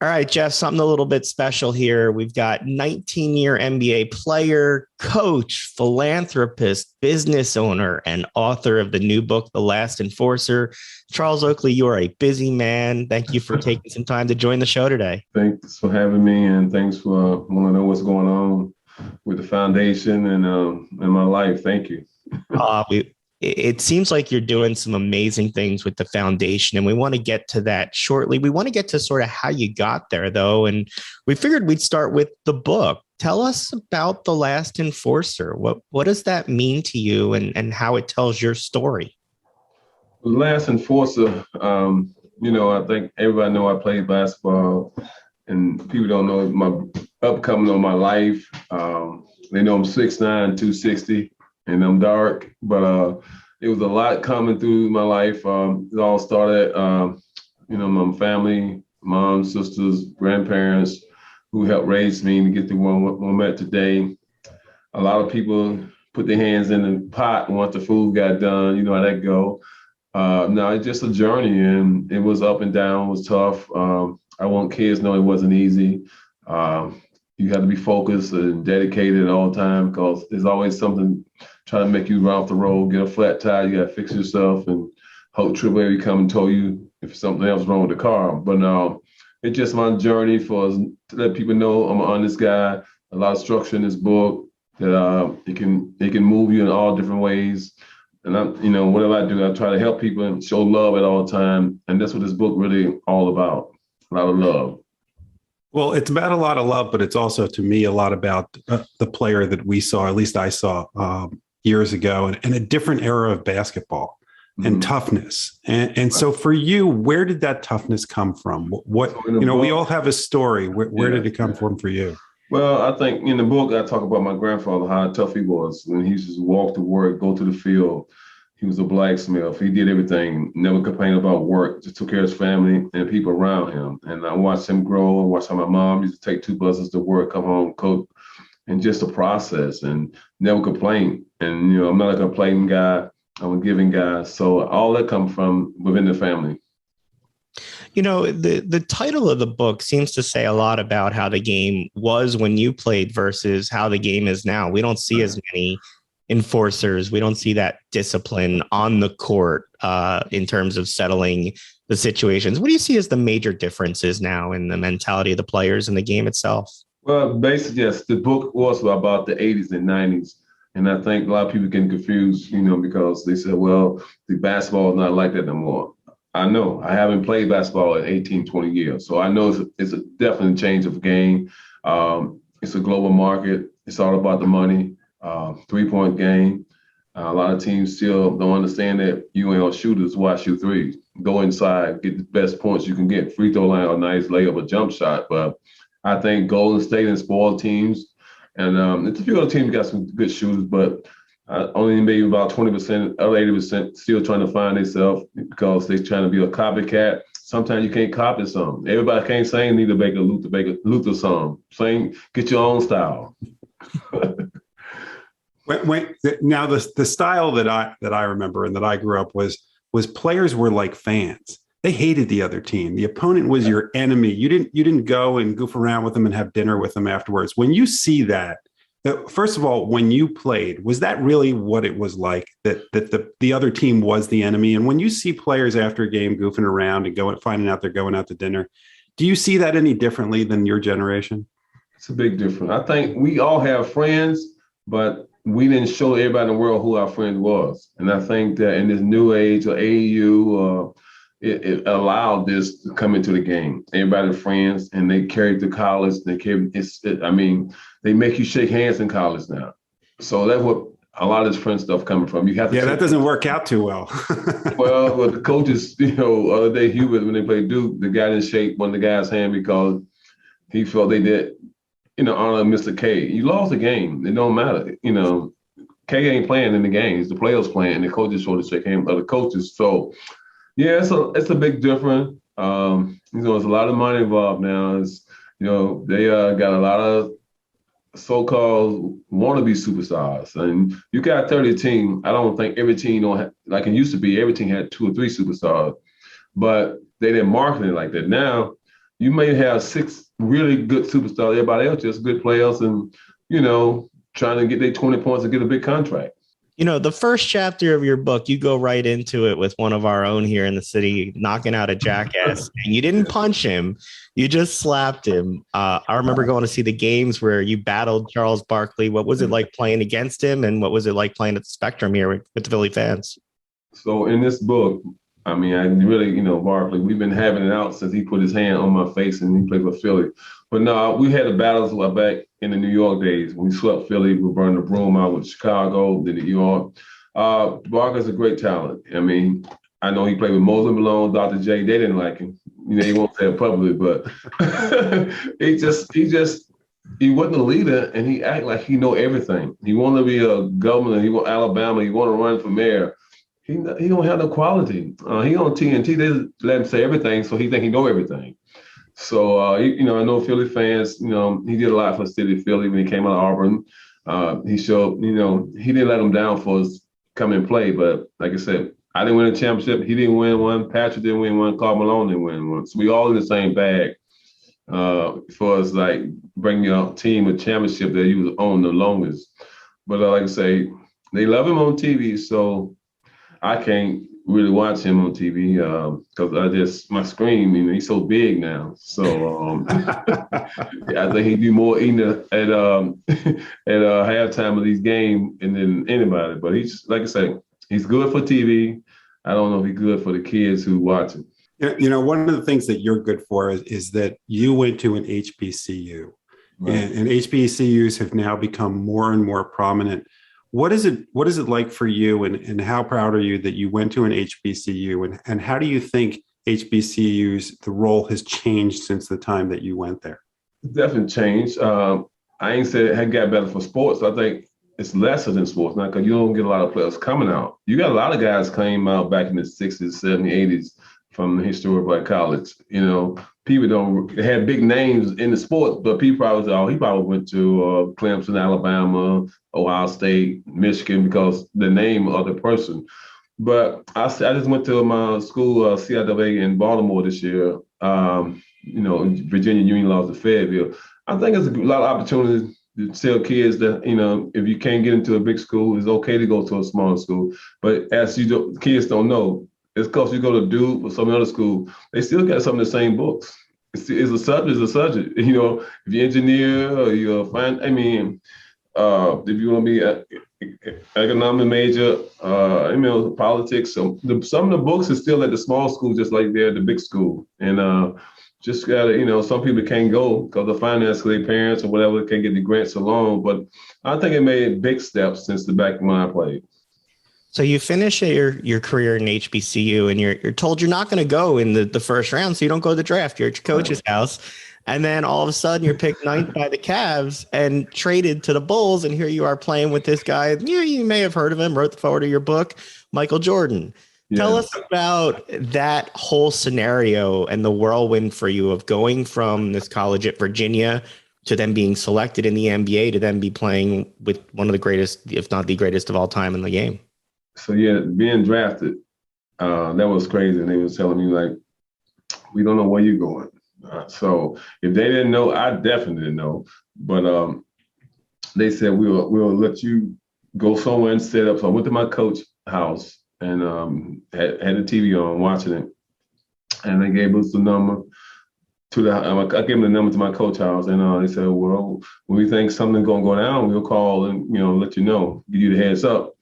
All right, Jeff, something a little bit special here. We've got 19-year NBA player, coach, philanthropist, business owner, and author of the new book, The Last Enforcer. Charles Oakley, you are a busy man. Thank you for taking some time to join the show today. Thanks for having me, and thanks for wanting to know what's going on with the foundation and in my life. Thank you. It seems like you're doing some amazing things with the foundation, and we want to get to that shortly. We want to get to sort of how you got there, though, and we figured we'd start with the book. Tell us about The Last Enforcer. What does that mean to you, and how it tells your story? The Last Enforcer, I think everybody know I played basketball, and people don't know my upcoming on my life. They know I'm 6'9", 260, and I'm dark, but it was a lot coming through my life. It all started, my family, mom, sisters, grandparents who helped raise me to get to where I'm at today. A lot of people put their hands in the pot once the food got done. You know how that go. Now it's just a journey, and it was up and down, it was tough. I want kids to know it wasn't easy. You have to be focused and dedicated at all time because there's always something trying to make you run off the road, get a flat tire, you got to fix yourself, and hope AAA come and tell you if something else wrong with the car. But it's just my journey to let people know I'm an honest guy. A lot of structure in this book that it can move you in all different ways. And whatever I do, I try to help people and show love at all time. And that's what this book really all about, a lot of love. Well, it's about a lot of love, but it's also, to me, a lot about the player that we saw, at least I saw years ago, and a different era of basketball and toughness. And so for you, where did that toughness come from? We all have a story. Where did it come from for you? Well, I think in the book, I talk about my grandfather, how tough he was when he used to walk to work, go to the field. He was a blacksmith. He did everything, never complained about work, just took care of his family and people around him. And I watched him grow. I watched how my mom used to take 2 buses to work, come home, cook, and just the process and never complain. And, I'm not a complaining guy. I'm a giving guy. So all that comes from within the family. The title of the book seems to say a lot about how the game was when you played versus how the game is now. We don't see as many enforcers. We don't see that discipline on the court in terms of settling the situations. What do you see as the major differences now in the mentality of the players and the game itself? Well, basically, yes, the book was about the 80s and 90s. And I think a lot of people get confused, because they said, well, the basketball is not like that no more. I know. I haven't played basketball in 18, 20 years. So I know it's a definite change of game. It's a global market. It's all about the money. 3-point game. A lot of teams still don't understand that you ain't shooters. Why shoot threes? Go inside, get the best points you can get. Free throw line, a nice layup, a jump shot. But I think Golden State and spoiled teams. And it's a few other teams got some good shooters, but only maybe about 20%, other 80% still trying to find themselves because they're trying to be a copycat. Sometimes you can't copy something. Everybody can't sing Nita Baker, Luther song. Sing, get your own style. Now the style that I remember and that I grew up was players were like fans. They hated the other team. The opponent was your enemy. You didn't go and goof around with them and have dinner with them afterwards. When you see that, first of all, when you played, was that really what it was like? That the other team was the enemy? And when you see players after a game goofing around and finding out they're going out to dinner, do you see that any differently than your generation? It's a big difference. I think we all have friends, but we didn't show everybody in the world who our friend was. And I think that in this new age of AAU, it allowed this to come into the game. Everybody friends, and they carry to college. They make you shake hands in college now. So that's what a lot of this friend stuff coming from. You have to. Yeah, that doesn't work out too well. well, the coaches, other day Hubert, when they played Duke, the guy didn't shake one of the guy's hand because he felt they did, honor Mr. K. You lost the game. It don't matter. K ain't playing in the game. It's the players playing, and the coaches sort of shake hands with other coaches. So. Yeah, it's a big difference. There's a lot of money involved now. They got a lot of so-called wannabe superstars, and you got 30 teams. I don't think every team like it used to be. Every team had 2 or 3 superstars, but they didn't market it like that. Now you may have 6 really good superstars. Everybody else just good players and, trying to get their 20 points and get a big contract. The first chapter of your book, you go right into it with one of our own here in the city knocking out a jackass, and you didn't punch him, you just slapped him. I remember going to see the games where you battled Charles Barkley. What was it like playing against him, and what was it like playing at the Spectrum here with the Philly fans? So in this book, I really, Barkley, we've been having it out since he put his hand on my face and he played for Philly. But no, we had the battles back in the New York days. When we swept Philly, we burned the broom out with Chicago, then New York. Barkley's a great talent. I know he played with Moses Malone, Dr. J. They didn't like him. He won't say it publicly, but he wasn't a leader, and he acted like he know everything. He wanted to be a governor. He want Alabama. He want to run for mayor. He don't have no quality. He on TNT. They let him say everything, so he think he know everything. So, I know Philly fans, he did a lot for the city of Philly when he came out of Auburn. He showed, he didn't let him down for us come and play. But like I said, I didn't win a championship. He didn't win one. Patrick didn't win one. Carl Malone didn't win one. So we all in the same bag for us, like bringing your team a championship that he was on the longest. But like I say, they love him on TV, so I can't really watch him on TV because my screen, he's so big now. So I think he'd be more eating at halftime of these games than anybody. But he's, like I say, he's good for TV. I don't know if he's good for the kids who watch him. One of the things that you're good for is that you went to an HBCU, right. and HBCUs have now become more and more prominent. What is it like for you, and how proud are you that you went to an HBCU, and how do you think HBCUs, the role has changed since the time that you went there? It's definitely changed. I ain't said it had got better for sports. I think it's lesser than sports now because you don't get a lot of players coming out. You got a lot of guys came out back in the 60s, 70s, 80s from the historic Black college. People don't have big names in the sports, but people probably he probably went to Clemson, Alabama, Ohio State, Michigan because the name of the person. But I just went to my school, CIAA in Baltimore this year. Virginia Union lost to Fayetteville. I think it's a lot of opportunities to tell kids that, if you can't get into a big school, it's okay to go to a smaller school. But as kids don't know, it's because you go to Duke or some other school, they still got some of the same books. It's a subject. If you're engineer or you're if you want to be an economic major, politics. So some of the books are still at the small school, just like they're at the big school. And just gotta, some people can't go because of finance, their parents or whatever can't get the grants alone. But I think it made big steps since the back when I played. So you finish your career in HBCU, and you're told you're not going to go in the first round, so you don't go to the draft. You're at your coach's house, and then all of a sudden you're picked ninth by the Cavs and traded to the Bulls, and here you are playing with this guy. You may have heard of him, wrote the forward of your book, Michael Jordan. Yeah. Tell us about that whole scenario and the whirlwind for you of going from this college at Virginia to then being selected in the NBA to then be playing with one of the greatest, if not the greatest of all time in the game. So, yeah, being drafted, that was crazy. And they was telling me, like, we don't know where you're going. So if they didn't know, I definitely didn't know. But they said, we'll let you go somewhere and set up. So I went to my coach's house and had the TV on watching it. And they gave us the number I gave them the number to my coach's house. And they said, well, when we think something's going to go down, we'll call and, let you know, give you the heads up.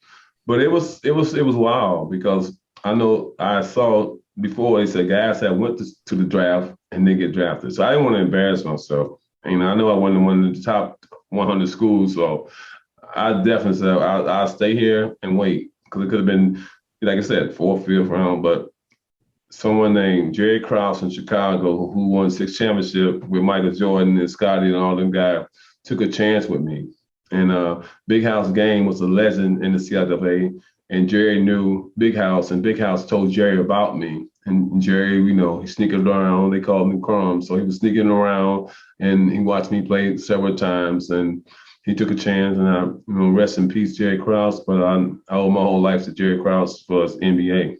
But it was wild because I know I saw before they said guys that went to the draft and didn't get drafted. So I didn't want to embarrass myself. And I know I wasn't one of the top 100 schools. So I definitely said I'll stay here and wait because it could have been, like I said, 4th, 5th round. But someone named Jerry Krause in Chicago who won 6 championships with Michael Jordan and Scottie and all them guys took a chance with me. And Big House Game was a legend in the CIAA, and Jerry knew Big House, and Big House told Jerry about me. And Jerry, he sneaking around. They called him Crumbs. So he was sneaking around, and he watched me play several times, and he took a chance. And I, rest in peace, Jerry Krause. But I owe my whole life to Jerry Krause for his NBA.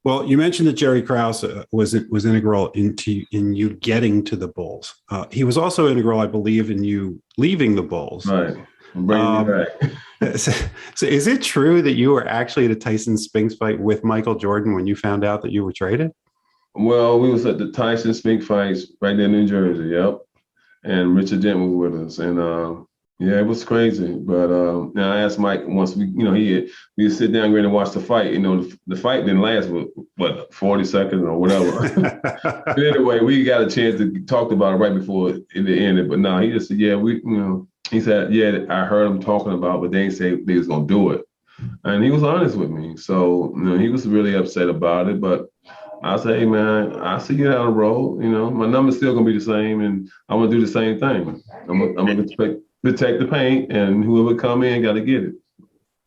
Well, you mentioned that Jerry Krause was integral in you getting to the Bulls. He was also integral, I believe, in you leaving the Bulls. Right. Bring me back. So is it true that you were actually at a Tyson Spinks fight with Michael Jordan when you found out that you were traded? Well, we was at the Tyson Spink fights right there in New Jersey. Yep. And Richard Dent was with us. And yeah, it was crazy. But now I asked Mike once we sit down and watch the fight. The fight didn't last what 40 seconds or whatever. But anyway, we got a chance to talk about it right before it ended. But no, he just said, yeah, he said, yeah, I heard him talking about, but they didn't say they was gonna do it. And he was honest with me. So he was really upset about it. But I say, hey, man, I see you down the road. My number's still gonna be the same, and I'm gonna do the same thing. I'm gonna protect the paint, and whoever come in got to get it.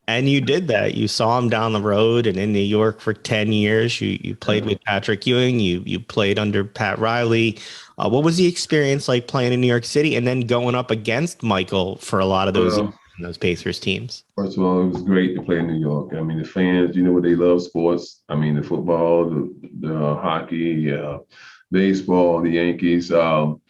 And you did that. You saw him down the road and in New York for 10 years. You played with Patrick Ewing. You played under Pat Riley. What was the experience like playing in New York City and then going up against Michael for a lot of those Pacers teams? First of all, it was great to play in New York. I mean, the fans, they love sports. I mean, the football, the hockey, baseball, the Yankees. One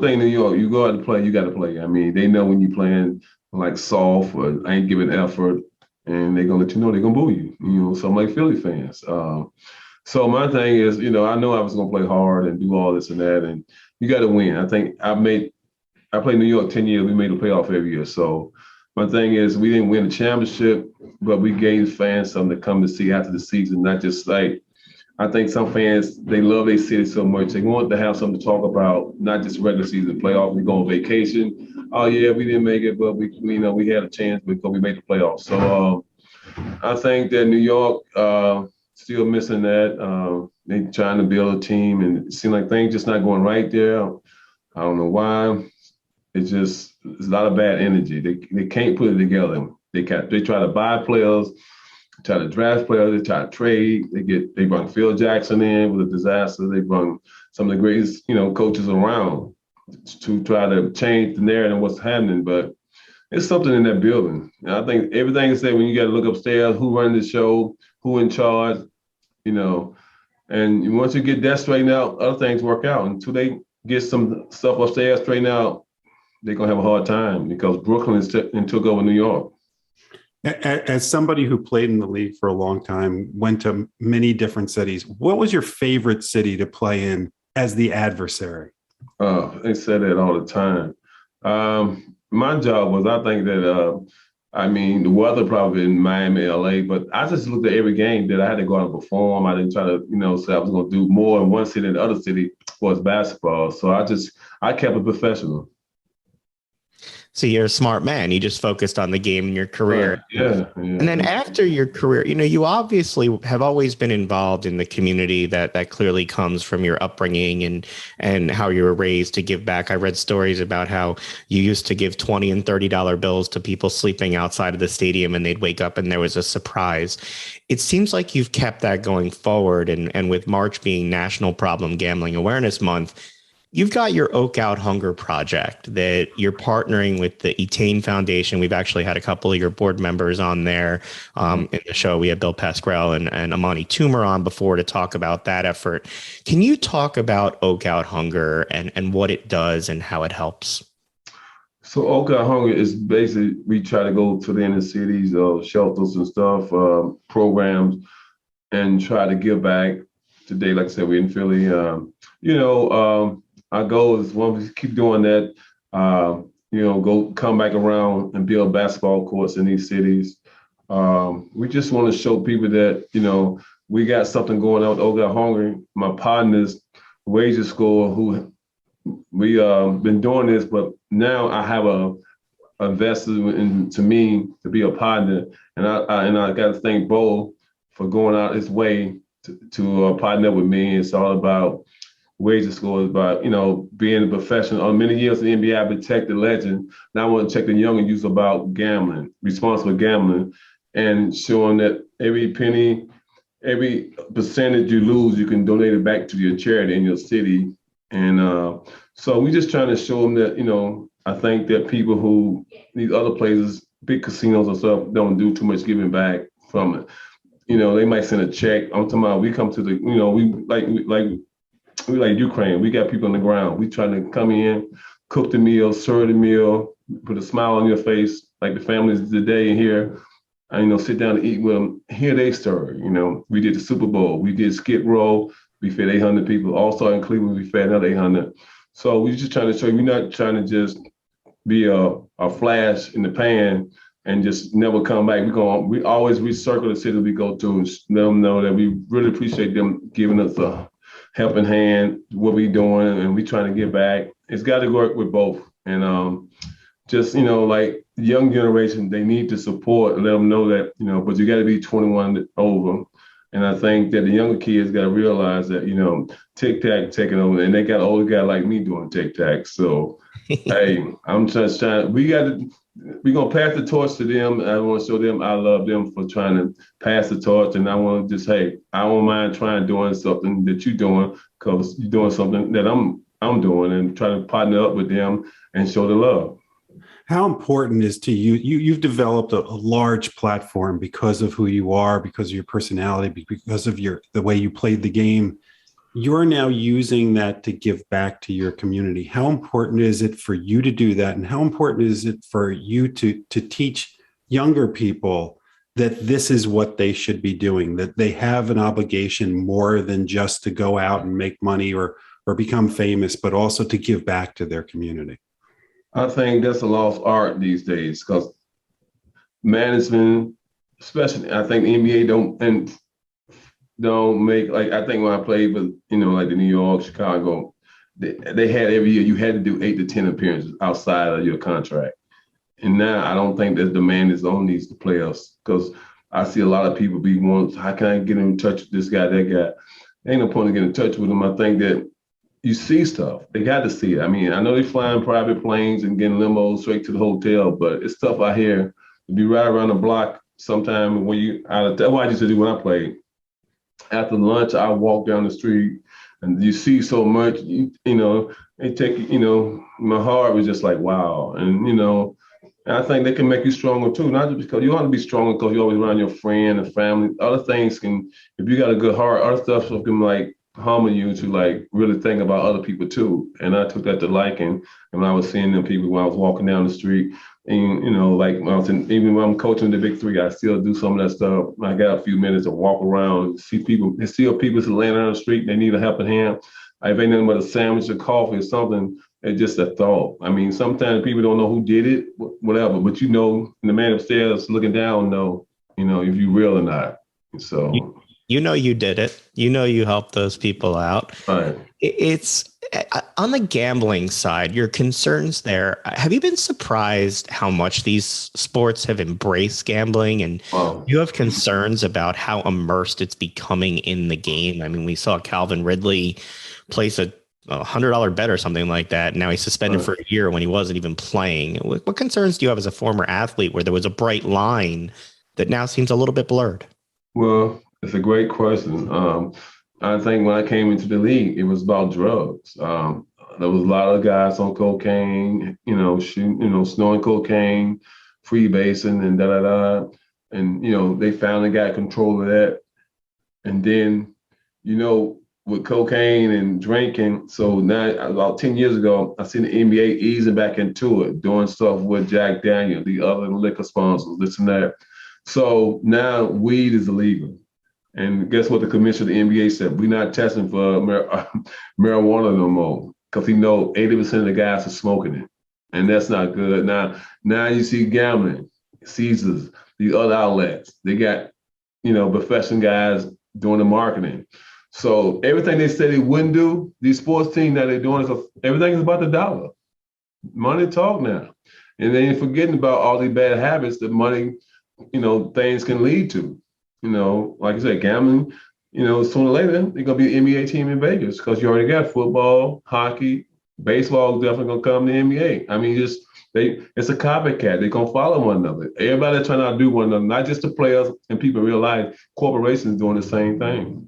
thing in New York, you go out to play, you got to play. I mean, they know when you're playing like soft or ain't giving effort, and they're gonna let you know they're gonna boo you. Some like Philly fans. So my thing is, I know I was gonna play hard and do all this and that, and you got to win. I think I played New York 10 years. We made the playoff every year. So my thing is, we didn't win the championship, but we gave fans something to come to see after the season, not just like. I think some fans, they love their city so much. They want to have something to talk about, not just regular season playoffs. We go on vacation. Oh yeah, we didn't make it, but we had a chance because we made the playoffs. So I think that New York still missing that. They trying to build a team, and it seems like things just not going right there. I don't know why. It's a lot of bad energy. They can't put it together. They try to buy players, try to draft players, they try to trade. They brought Phil Jackson in with a disaster. They brought some of the greatest, coaches around to try to change the narrative of what's happening. But it's something in that building. And I think everything is said when you got to look upstairs, who running the show, who in charge, and once you get that straightened out, other things work out. Until they get some stuff upstairs straightened out, they're going to have a hard time because Brooklyn took over New York. As somebody who played in the league for a long time, went to many different cities, what was your favorite city to play in as the adversary? They said that all the time. My job was, I think that, the weather probably in Miami, LA, but I just looked at every game that I had to go out and perform. I didn't try to, say I was going to do more in one city than the other city was basketball. So I kept it professional. So you're a smart man. You just focused on the game in your career. Yeah. And then after your career, you obviously have always been involved in the community that clearly comes from your upbringing and how you were raised to give back. I read stories about how you used to give $20 and $30 bills to people sleeping outside of the stadium and they'd wake up and there was a surprise. It seems like you've kept that going forward. And with March being National Problem Gambling Awareness Month, you've got your Oak Out Hunger project that you're partnering with the Etain Foundation. We've actually had a couple of your board members on there in the show. We had Bill Pasquale and Amani Toomer on before to talk about that effort. Can you talk about Oak Out Hunger and what it does and how it helps? So Oak Out Hunger is basically, we try to go to the inner cities, shelters and stuff, programs, and try to give back. Today, like I said, we're in Philly. Our goal is once we keep doing that, come back around and build basketball courts in these cities. We just want to show people that, we got something going on with Oak Out Hunger. My partners, Wages Score, who we been doing this, but now I have a investor into me to be a partner. And I got to thank Bo for going out his way to partner with me. It's all about Wages Score, is about, being a professional. Many years in the NBA, I've been protected legend. Now I want to check the young and youth about gambling, responsible gambling, and showing that every penny, every percentage you lose, you can donate it back to your charity in your city. And so we're just trying to show them that, I think that people who, these other places, big casinos and stuff, don't do too much giving back from it. they might send a check. I'm talking about we come to the, we like Ukraine. We got people on the ground. We trying to come in, cook the meal, serve the meal, put a smile on your face, like the families today here. And, sit down and eat with them. Hear their story. We did the Super Bowl. We did Skid Row. We fed 800 people. Also in Cleveland, we fed another 800. So we're just trying to show you, we're not trying to just be a flash in the pan and just never come back. We always recircle the city we go to and let them know that we really appreciate them giving us a helping hand, what we doing, and we trying to get back. It's got to work with both. And just, like young generation, they need to support and let them know that, but you got to be 21 over. And I think that the younger kids got to realize that, tic-tac taking over, and they got an older guy like me doing tic-tac. So, hey, I'm just trying, we're going to pass the torch to them. I want to show them I love them for trying to pass the torch. And I want to just, hey, I don't mind trying doing something that you're doing because you're doing something that I'm doing and trying to partner up with them and show the love. How important is to you've developed a large platform because of who you are, because of your personality, because of the way you played the game. You're now using that to give back to your community. How important is it for you to do that? And how important is it for you to teach younger people that this is what they should be doing, that they have an obligation more than just to go out and make money or become famous, but also to give back to their community? I think that's a lost art these days because management, especially, I think the NBA don't make, like, I think when I played with, like the New York, Chicago, they had every year you had to do 8 to 10 appearances outside of your contract. And now I don't think that demand is on these players because I see a lot of people be wanting, how can I get in touch with this guy, that guy? Ain't no point in getting in touch with them. I think that you see stuff. They got to see it. I mean, I know they're flying private planes and getting limos straight to the hotel, but it's stuff out here to be right around the block sometime when you out of, that's what I used to do when I played. After lunch, I walk down the street and you see so much, it take, my heart was just like, wow. And, I think they can make you stronger too, not just because you want to be stronger because you're always around your friend and family. Other things can, if you got a good heart, other stuff can like humble you to like really think about other people too. And I took that to liking. And when I was seeing them people when I was walking down the street, and like when I was even when I'm coaching the big three, I still do some of that stuff. I got a few minutes to walk around, see people, and see people laying on the street. They need a helping hand. If ain't nothing but a sandwich or coffee or something, it's just a thought. I mean, sometimes people don't know who did it, whatever, but the man upstairs looking down know, if you real or not. So you did it. You helped those people out. Right. It's on the gambling side, your concerns there. Have you been surprised how much these sports have embraced gambling? And you have concerns about how immersed it's becoming in the game. I mean, we saw Calvin Ridley place a $100 bet or something like that. Now he's suspended for a year when he wasn't even playing. What concerns do you have as a former athlete where there was a bright line that now seems a little bit blurred? Well, it's a great question. I think when I came into the league, it was about drugs. There was a lot of guys on cocaine, shooting, snorting cocaine, freebasing, and da-da-da. And, they finally got control of that. And then, with cocaine and drinking, so now about 10 years ago, I seen the NBA easing back into it, doing stuff with Jack Daniel, the other liquor sponsors, this and that. So now weed is illegal. And guess what the commissioner of the NBA said? We're not testing for marijuana no more because he knows 80% of the guys are smoking it. And that's not good. Now you see gambling, Caesars, these other outlets. They got, professional guys doing the marketing. So everything they said they wouldn't do, these sports teams that they're doing, everything is about the dollar. Money talk now. And they ain't forgetting about all these bad habits that money, things can lead to. Like I said, gambling, sooner or later, they're going to be an NBA team in Vegas because you already got football, hockey, baseball is definitely going to come to the NBA. I mean, it's a copycat. They're going to follow one another. Everybody trying to outdo one another, not just the players and people realize corporations doing the same thing.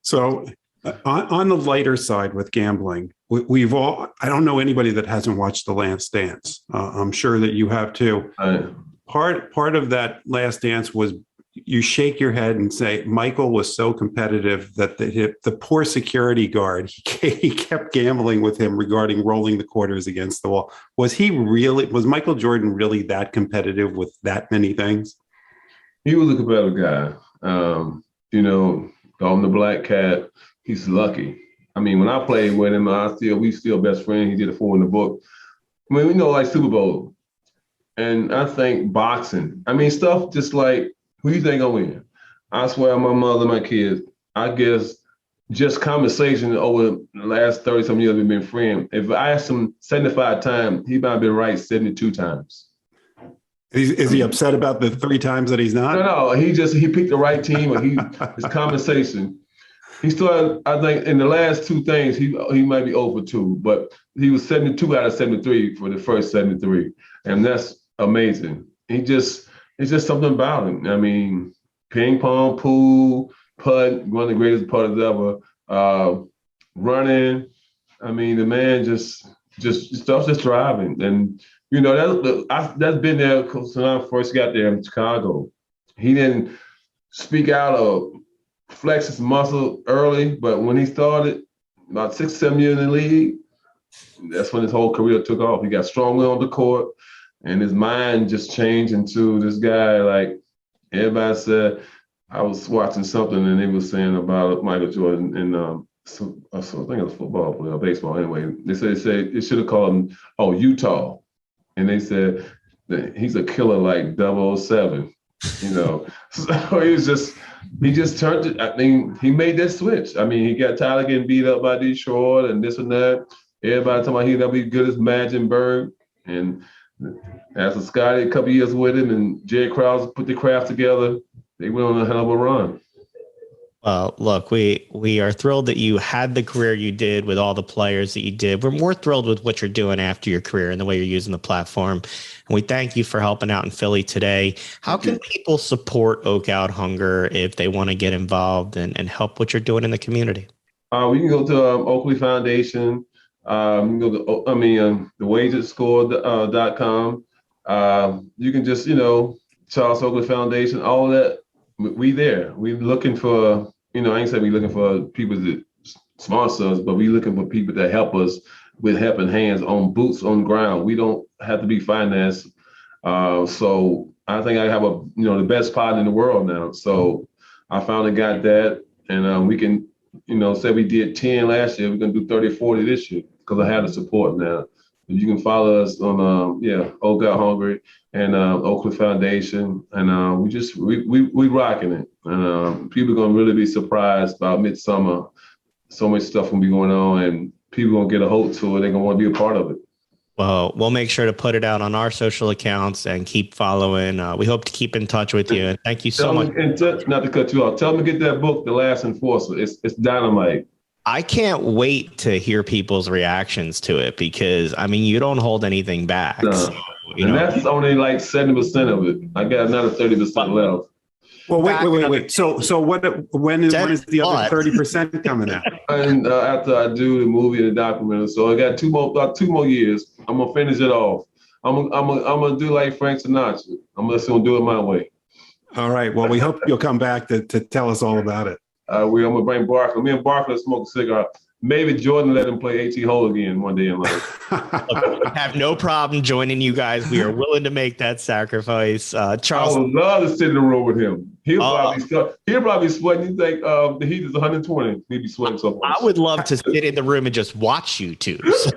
So on the lighter side with gambling, we've all, I don't know anybody that hasn't watched The Last Dance. I'm sure that you have too. Part of that Last Dance was, you shake your head and say, Michael was so competitive that the poor security guard, he kept gambling with him regarding rolling the quarters against the wall. Was Michael Jordan really that competitive with that many things? He was a competitive guy. Call him the Black Cat. He's lucky. I mean, when I played with him, we still best friend. He did a 4 in the book. I mean, we know like Super Bowl. And I think boxing. I mean, stuff just like, who do you think I win? I swear on my mother, my kids, I guess just conversation over the last 30-some years we've been friends. If I asked him 75 times, he might have been right 72 times. Is he upset about the 3 times that he's not? No, he picked the right team, or his conversation. He started, I think, in the last 2 things, he might be over 2, but he was 72 out of 73 for the first 73. And that's amazing. It's just something about him. I mean, ping pong, pool, putt, one of the greatest putters ever, running. I mean, the man just stuff's just driving. And, that's been there since I first got there in Chicago. He didn't speak out or flex his muscle early, but when he started, about 6 or 7 years in the league, that's when his whole career took off. He got stronger on the court, and his mind just changed into this guy. Like everybody said, I was watching something and they were saying about Michael Jordan, and I think it was football player, or baseball. Anyway, they said it should have called him Utah, and they said that he's a killer like 007. So he just turned it. I mean, he made that switch. I mean, he got tired of getting beat up by Detroit and this and that. Everybody talking about he'd never be good as Magic Bird. And after Scotty a couple years with him and Jerry Krause put the craft together, they went on a hell of a run. Well, look, we are thrilled that you had the career you did with all the players that you did. We're more thrilled with what you're doing after your career and the way you're using the platform. And we thank you for helping out in Philly today. How can people support Oak Out Hunger if they want to get involved and help what you're doing in the community? We can go to Oakley Foundation. You can go to, thewagerscore.com. You can just, Charles Oakley Foundation, all that. We there. We're looking for, I ain't saying we're looking for people that sponsor us, but we're looking for people that help us with helping hands on boots on ground. We don't have to be financed. So I think I have the best partner in the world now. So I finally got that, and we can, say we did 10 last year, we're gonna do 30 or 40 this year because I have the support now. You can follow us on Oak Out Hungry and Oakley Foundation, and we rocking it. And people are gonna really be surprised about midsummer. So much stuff gonna be going on, and people gonna get a hold to it. They're gonna want to be a part of it. Well, we'll make sure to put it out on our social accounts and keep following. We hope to keep in touch with you. And thank you so much. Not to cut you off, tell them to get that book, The Last Enforcer. It's dynamite. I can't wait to hear people's reactions to it because, you don't hold anything back. No. So, that's only like 70% of it. I got another 30% left. Well, wait. So when is the other 30% coming out? And after I do the movie and the documentary, so I got about 2 more years. I'm gonna finish it off. I'm gonna do like Frank Sinatra. I'm just gonna do it my way. All right. Well, we hope you'll come back to tell us all about it. I'm gonna bring Barkley. Me and Barkley smoke a cigar. Maybe Jordan let him play 18 hole again one day in life. Look, we have no problem joining you guys. We are willing to make that sacrifice. Charles, I would love to sit in the room with him. He'll probably sweating. You think the heat is 120? He'd be sweating so much. I would love to sit in the room and just watch you two. So.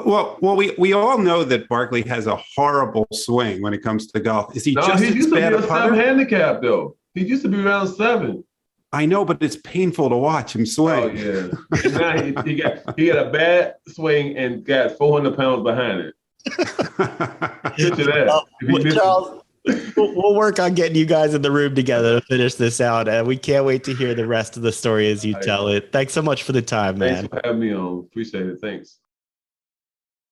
well, we all know that Barkley has a horrible swing when it comes to golf. Is he just he used bad to be a 7 handicap though? He used to be around 7. I know, but it's painful to watch him swing. Oh yeah, now he got a bad swing and got 400 pounds behind it. Picture that. Charles, we'll work on getting you guys in the room together to finish this out, and we can't wait to hear the rest of the story as you tell it. Thanks so much for the time, man. Thanks for having me on. Appreciate it. Thanks.